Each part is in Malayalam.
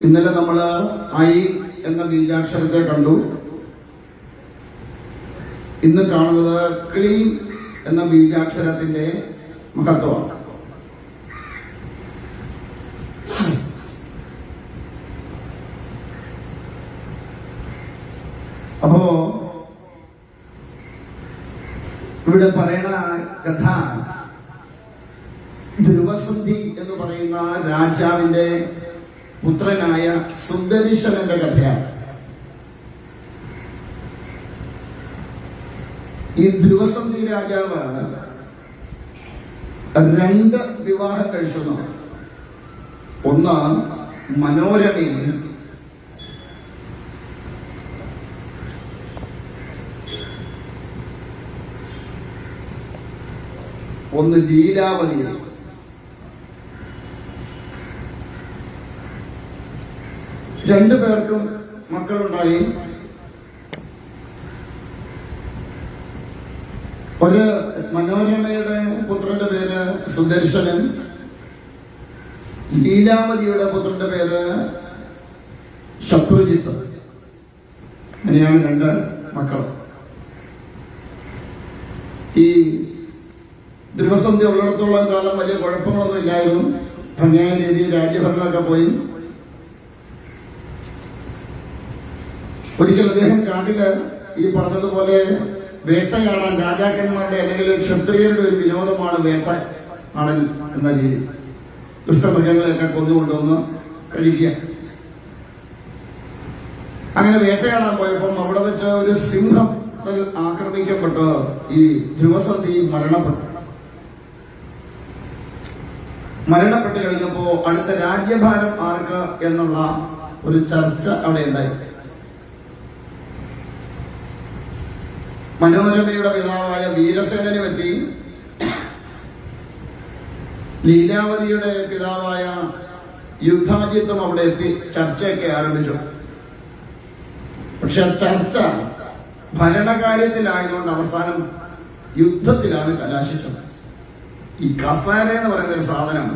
ഇന്നലെ നമ്മൾ ഐ എന്ന ബീജാക്ഷരത്തെ കണ്ടു. ഇന്ന് കാണുന്നത് ക്ലീം എന്ന ബീജാക്ഷരത്തിന്റെ മഹത്വമാണ്. അപ്പോ ഇവിടെ പറയുന്ന കഥ ധ്രുവസന്ധി എന്ന് പറയുന്ന രാജാവിന്റെ പുത്രനായ സുന്ദരീശ്വരന്റെ കഥയാണ്. ഈ ധ്രുവസന്ധി രാജാവ് 2 വിവാഹം കഴിച്ചു. ഒന്ന് മനോരമയും ഒന്ന് ലീലാവതിയും. രണ്ടുപേർക്കും മക്കളുണ്ടായി. ഒരു മനോരമയുടെ പുത്രന്റെ പേര് സുദർശനൻ, ലീലാവതിയുടെ പുത്രന്റെ പേര് ശത്രുജിത്ത്. അങ്ങനെയാണ് 2 മക്കൾ. ഈ ധ്രുവസന്ധി ഉള്ളിടത്തോളം കാലം വലിയ കുഴപ്പങ്ങളൊന്നും ഇല്ലായിരുന്നു. ഭംഗിയായ രീതിയിൽ രാജ്യഭരണമൊക്കെ പോയി. ഒരിക്കൽ അദ്ദേഹം കാട്ടില് ഈ പറഞ്ഞതുപോലെ വേട്ടയാടാൻ, രാജാക്കന്മാരുടെ അല്ലെങ്കിൽ ക്ഷത്രിയരുടെ ഒരു വിനോദമാണ് വേട്ട ആടൽ എന്ന രീതി. ദുഷ്ടമൃഗങ്ങളെയൊക്കെ കൊന്നുകൊണ്ടുവന്ന് കഴിക്കുക. അങ്ങനെ വേട്ടയാടാൻ പോയപ്പം അവിടെ വെച്ച് ഒരു സിംഹം ആക്രമിക്കപ്പെട്ട് ഈ ധ്രുവസന്ധി മരണപ്പെട്ട് കഴിഞ്ഞപ്പോ അടുത്ത രാജ്യഭാരം ആർക്ക് എന്നുള്ള ഒരു ചർച്ച അവിടെ ഉണ്ടായി. മനോരമയുടെ പിതാവായ വീരസേനന് പറ്റി, ലീലാവതിയുടെ പിതാവായ യുദ്ധാജിത്തും അവിടെ എത്തി ചർച്ചയൊക്കെ ആരംഭിച്ചു. പക്ഷെ ചർച്ച ഭരണകാര്യത്തിലായതുകൊണ്ട് അവസാനം യുദ്ധത്തിലാണ് കലാശിച്ചത്. ഈ കസേര എന്ന് പറയുന്ന ഒരു സാധനം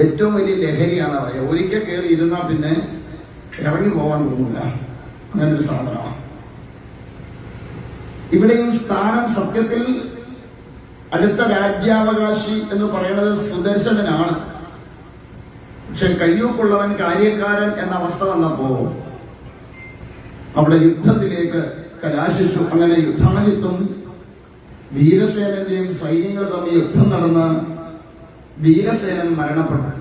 ഏറ്റവും വലിയ ലഹരിയാണ് പറയുക. ഒരിക്കൽ കയറി ഇരുന്നാൽ പിന്നെ ഇറങ്ങി പോകാൻ തോന്നില്ല. അങ്ങനൊരു സാധനമാണ്. ഇവിടെയും സ്ഥാനം സത്യത്തിൽ അടുത്ത രാജ്യാവകാശി എന്ന് പറയുന്നത് സുദർശനനാണ്. പക്ഷെ കയ്യൂക്കുള്ളവൻ കാര്യക്കാരൻ എന്ന അവസ്ഥ വന്നപ്പോ അവിടെ യുദ്ധത്തിലേക്ക് കലാശിച്ചു. അങ്ങനെ യുദ്ധാജിത്തും വീരസേനന്റെയും സൈന്യങ്ങൾ തമ്മിൽ യുദ്ധം നടന്ന് വീരസേനൻ മരണപ്പെട്ടു.